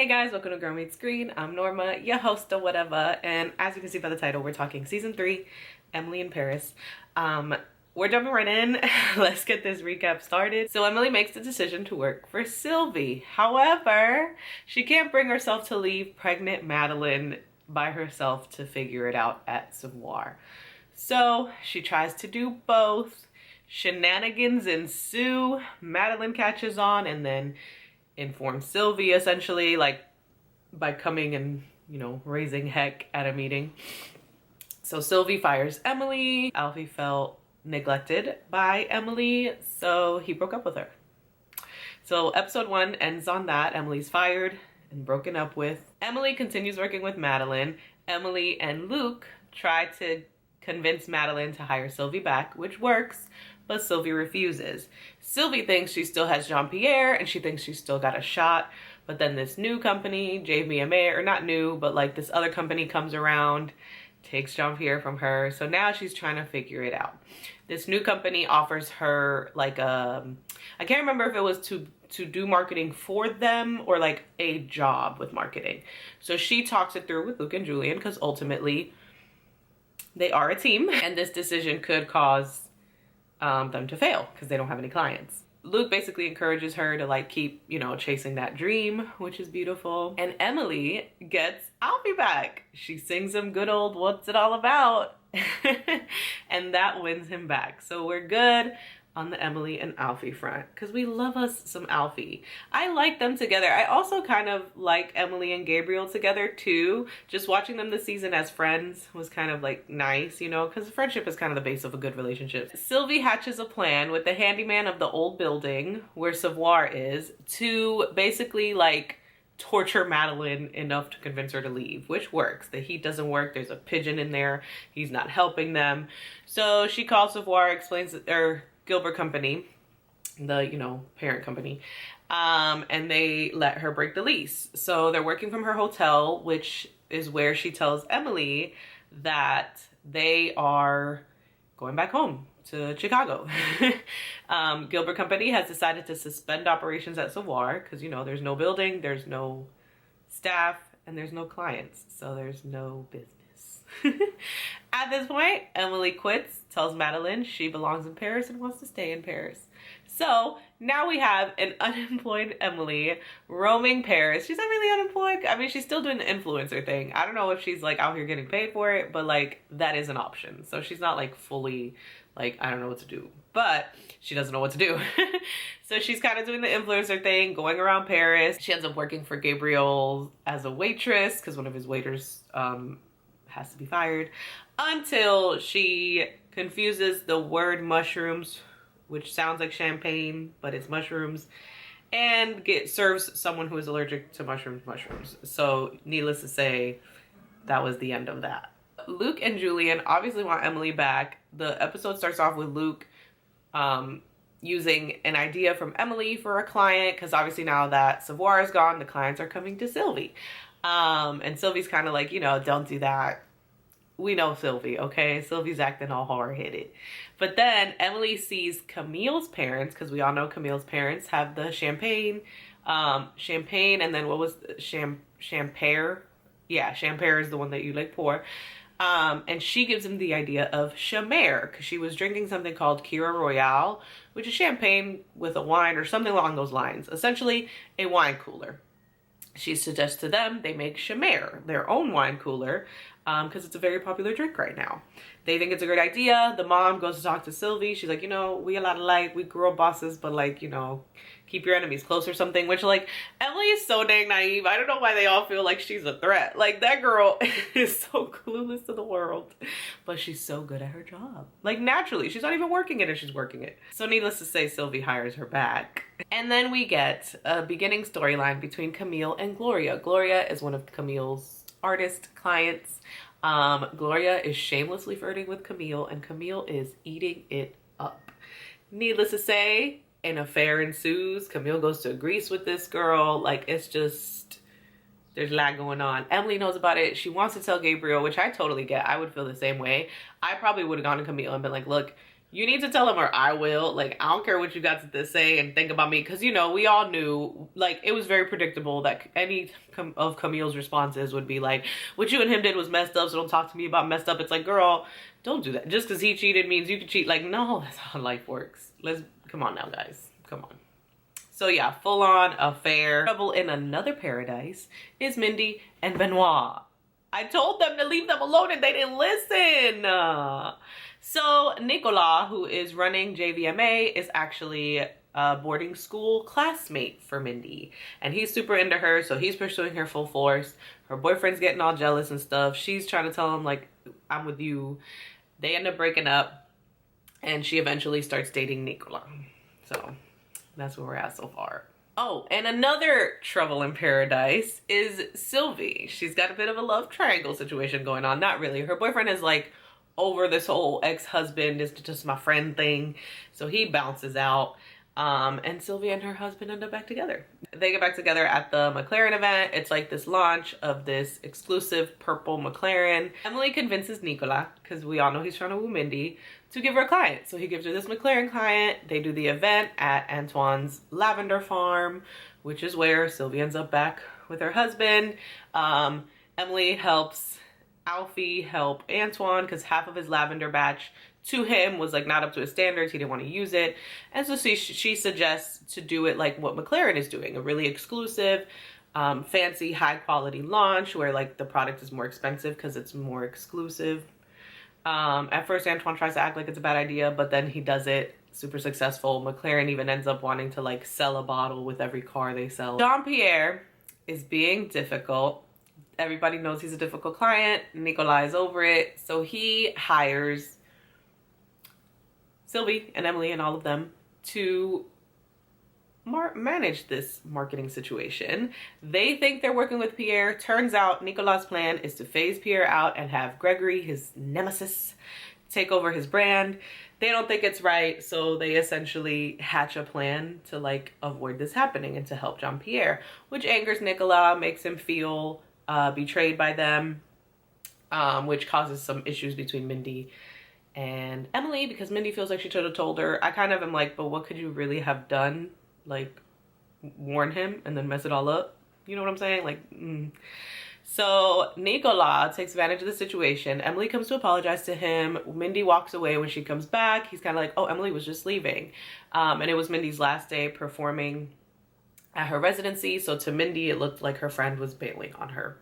Hey guys, welcome to Girl Meets Green. I'm Norma, your host or whatever, and as you can see by the title, we're talking season 3, Emily in Paris. We're jumping right in. Let's get this recap started. So Emily makes the decision to work for Sylvie. However, she can't bring herself to leave pregnant Madeline by herself to figure it out at Savoir. So she tries to do both. Shenanigans ensue. Madeline catches on and then informs Sylvie essentially, like by coming and, raising heck at a meeting. So Sylvie fires Emily. Alfie felt neglected by Emily, so he broke up with her. So episode 1 ends on that. Emily's fired and broken up with. Emily continues working with Madeline. Emily and Luke try to convince Madeline to hire Sylvie back, which works, but Sylvie refuses. Sylvie thinks she still has Jean-Pierre and she thinks she's still got a shot, but then this new company, JVMA, or not new, but like this other company comes around, takes Jean-Pierre from her. So now she's trying to figure it out. This new company offers her like I can't remember if it was to do marketing for them or like a job with marketing. So she talks it through with Luke and Julian because ultimately they are a team and this decision could cause them to fail because they don't have any clients. Luke basically encourages her to like keep, chasing that dream, which is beautiful. And Emily gets Alfie back. She sings him good old "What's It All About?" and that wins him back. So we're good on the Emily and Alfie front because we love us some Alfie. I like them together. I also kind of like Emily and Gabriel together too. Just watching them this season as friends was kind of like nice, because friendship is kind of the base of a good relationship. Sylvie hatches a plan with the handyman of the old building where Savoir is to basically like torture Madeline enough to convince her to leave, which works. The heat doesn't work. There's a pigeon in there. He's not helping them. So she calls Savoir, explains, or Gilbert Company, the parent company, and they let her break the lease. So they're working from her hotel, which is where she tells Emily that they are going back home to Chicago. Gilbert Company has decided to suspend operations at Savoir because there's no building, there's no staff, and there's no clients, so there's no business. At this point, Emily quits, tells Madeline she belongs in Paris and wants to stay in Paris. So now we have an unemployed Emily roaming Paris. She's not really unemployed. I mean, she's still doing the influencer thing. I don't know if she's like out here getting paid for it, but like that is an option. So she's not like fully like, I don't know what to do, but she doesn't know what to do. So she's kind of doing the influencer thing, going around Paris. She ends up working for Gabriel as a waitress because one of his waiters has to be fired, until she confuses the word mushrooms, which sounds like champagne, but it's mushrooms, and serves someone who is allergic to mushrooms. So needless to say, that was the end of that. Luke and Julian obviously want Emily back. The episode starts off with Luke using an idea from Emily for a client, because obviously now that Savoir is gone, the clients are coming to Sylvie. And Sylvie's kind of like, don't do that. We know Sylvie, okay? Sylvie's acting all hard-headed. But then Emily sees Camille's parents, because we all know Camille's parents have the champagne, and then what was champagne? Yeah, champagne is the one that you like pour. And she gives him the idea of Chamere, because she was drinking something called Kira Royale, which is champagne with a wine or something along those lines. Essentially, a wine cooler. She suggests to them they make Chamere, their own wine cooler, because it's a very popular drink right now. They think it's a great idea. The mom goes to talk to Sylvie. She's like, we a lot alike. We girl bosses, but like, keep your enemies close or something. Which like, Emily is so dang naive. I don't know why they all feel like she's a threat. Like that girl is so clueless to the world, but she's so good at her job. Like naturally, she's not even working it and she's working it. So needless to say, Sylvie hires her back. And then we get a beginning storyline between Camille and Gloria. Gloria is one of Camille's artist clients. Gloria is shamelessly flirting with Camille and Camille is eating it up. Needless to say, an affair ensues. Camille goes to Greece with this girl. Like it's just, there's a lot going on. Emily knows about it. She wants to tell Gabriel, which I totally get. I would feel the same way. I probably would have gone to Camille and been like, look, You need to tell him or I will. Like, I don't care what you got to say and think about me. Because, you know, we all knew, like, it was very predictable that any of Camille's responses would be like, what you and him did was messed up, so don't talk to me about messed up. It's like, girl, don't do that. Just because he cheated means you can cheat. Like, no, that's how life works. Come on now, guys. Come on. So, yeah, full-on affair. Trouble in another paradise is Mindy and Benoit. I told them to leave them alone and they didn't listen. So Nicolas, who is running JVMA, is actually a boarding school classmate for Mindy. And he's super into her, so he's pursuing her full force. Her boyfriend's getting all jealous and stuff. She's trying to tell him, like, I'm with you. They end up breaking up, and she eventually starts dating Nicolas. So that's where we're at so far. Oh, and another trouble in paradise is Sylvie. She's got a bit of a love triangle situation going on. Not really. Her boyfriend is like over this whole ex-husband is just my friend thing. So he bounces out. And Sylvie and her husband end up back together. They get back together at the McLaren event. It's like this launch of this exclusive purple McLaren. Emily convinces Nicolas, because we all know he's trying to woo Mindy, to give her a client. So he gives her this McLaren client. They do the event at Antoine's lavender farm, which is where Sylvie ends up back with her husband. Emily helps Alfie help Antoine because half of his lavender batch to him was like not up to his standards. He didn't want to use it. And so she suggests to do it like what McLaren is doing, a really exclusive, fancy, high quality launch where like the product is more expensive because it's more exclusive. At first Antoine tries to act like it's a bad idea, but then he does it, super successful. McLaren even ends up wanting to like sell a bottle with every car they sell. Jean-Pierre is being difficult. Everybody knows he's a difficult client. Nicolas is over it. So he hires Sylvie and Emily and all of them to manage this marketing situation. They think they're working with Pierre. Turns out Nicolas' plan is to phase Pierre out and have Gregory, his nemesis, take over his brand. They don't think it's right, so they essentially hatch a plan to like avoid this happening and to help Jean-Pierre, which angers Nicolas, makes him feel betrayed by them, which causes some issues between Mindy and Emily because Mindy feels like she should have told her. I kind of am like, but what could you really have done? Like, warn him and then mess it all up? You know what I'm saying? Like, So Nicolas takes advantage of the situation. Emily comes to apologize to him. Mindy walks away. When she comes back, he's kind of like, oh, Emily was just leaving. And it was Mindy's last day performing at her residency. So to Mindy, it looked like her friend was bailing on her.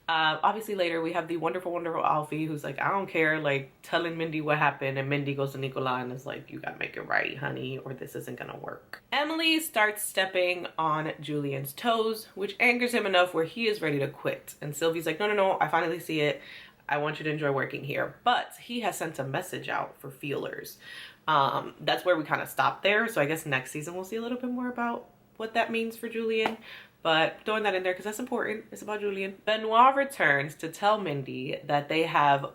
Obviously later we have the wonderful, wonderful Alfie who's like, I don't care, like telling Mindy what happened, and Mindy goes to Nicolas and is like, you gotta make it right, honey, or this isn't gonna work. Emily starts stepping on Julian's toes, which angers him enough where he is ready to quit. And Sylvie's like, no, no, no, I finally see it. I want you to enjoy working here. But he has sent a message out for feelers. That's where we kind of stop there. So I guess next season we'll see a little bit more about what that means for Julian. But throwing that in there because that's important. It's about Julian. Benoit returns to tell Mindy that they have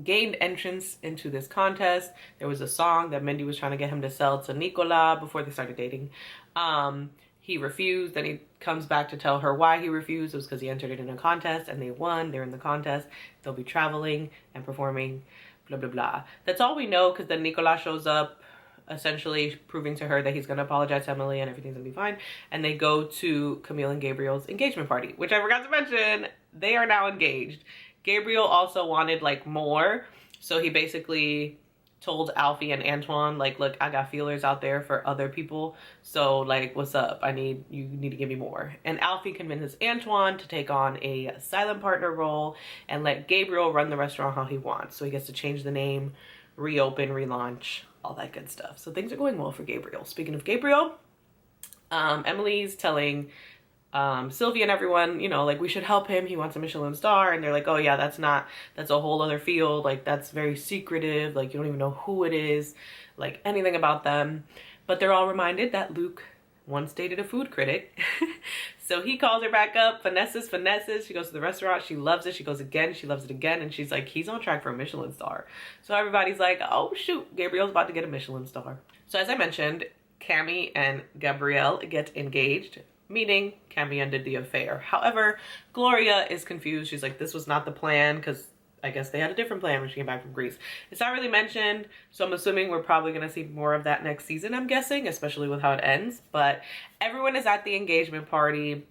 gained entrance into this contest. There was a song that Mindy was trying to get him to sell to Nicolas before they started dating. He refused. Then he comes back to tell her why he refused. It was because he entered it in a contest and they won. They're in the contest. They'll be traveling and performing, blah, blah, blah. That's all we know because then Nicolas shows up, essentially proving to her that he's going to apologize to Emily and everything's going to be fine. And they go to Camille and Gabriel's engagement party, which I forgot to mention. They are now engaged. Gabriel also wanted like more. So he basically told Alfie and Antoine, like, look, I got feelers out there for other people. So like, what's up? You need to give me more. And Alfie convinces Antoine to take on a silent partner role and let Gabriel run the restaurant how he wants. So he gets to change the name, reopen, relaunch, all that good stuff. So things are going well for Gabriel. Speaking of Gabriel, Emily's telling Sylvie and everyone, you know, like, we should help him. He wants a Michelin star. And they're like, oh yeah, that's a whole other field. Like, that's very secretive. Like, you don't even know who it is, like anything about them. But they're all reminded that Luke once dated a food critic. So he calls her back up, finesses. She goes to the restaurant. She loves it. She goes again. She loves it again. And she's like, he's on track for a Michelin star. So everybody's like, oh shoot, Gabriel's about to get a Michelin star. So as I mentioned, Cami and Gabriel get engaged, meaning Cami ended the affair. However, Gloria is confused. She's like, this was not the plan because I guess they had a different plan when she came back from Greece. It's not really mentioned, so I'm assuming we're probably going to see more of that next season, I'm guessing, especially with how it ends. But everyone is at the engagement party.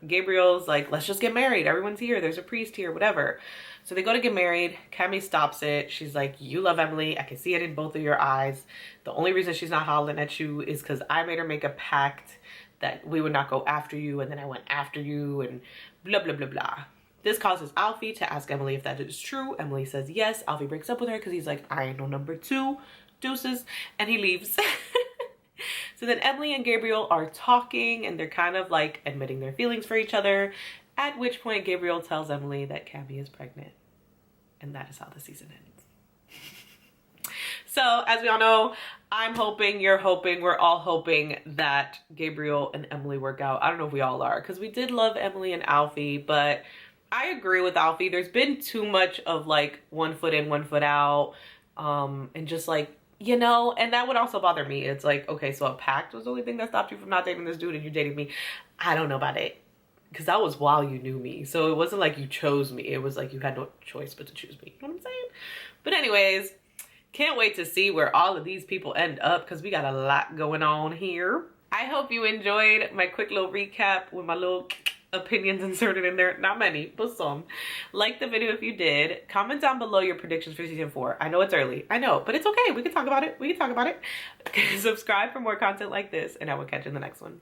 Gabriel's like, let's just get married. Everyone's here. There's a priest here, whatever. So they go to get married. Cami stops it. She's like, you love Emily. I can see it in both of your eyes. The only reason she's not hollering at you is because I made her make a pact that we would not go after you, and then I went after you, and blah, blah, blah, blah. This causes Alfie to ask Emily if that is true. Emily says yes. Alfie breaks up with her because he's like, I ain't no number two. Deuces. And he leaves. So then Emily and Gabriel are talking, and they're kind of like admitting their feelings for each other, at which point Gabriel tells Emily that Cami is pregnant. And that is how the season ends. So as we all know, I'm hoping, you're hoping, we're all hoping that Gabriel and Emily work out. I don't know if we all are, because we did love Emily and Alfie, but I agree with Alfie. There's been too much of like 1 foot in, 1 foot out, and just like, you know, and that would also bother me. It's like, okay, so a pact was the only thing that stopped you from not dating this dude, and you dated me. I don't know about it, because that was while you knew me. So it wasn't like you chose me. It was like you had no choice but to choose me. You know what I'm saying? But anyways, can't wait to see where all of these people end up, because we got a lot going on here. I hope you enjoyed my quick little recap with my little opinions inserted in there. Not many, but some. Like the video if you did. Comment down below your predictions for season 4. I know it's early. I know, but it's okay. We can talk about it. We can talk about it. Subscribe for more content like this, and I will catch you in the next one.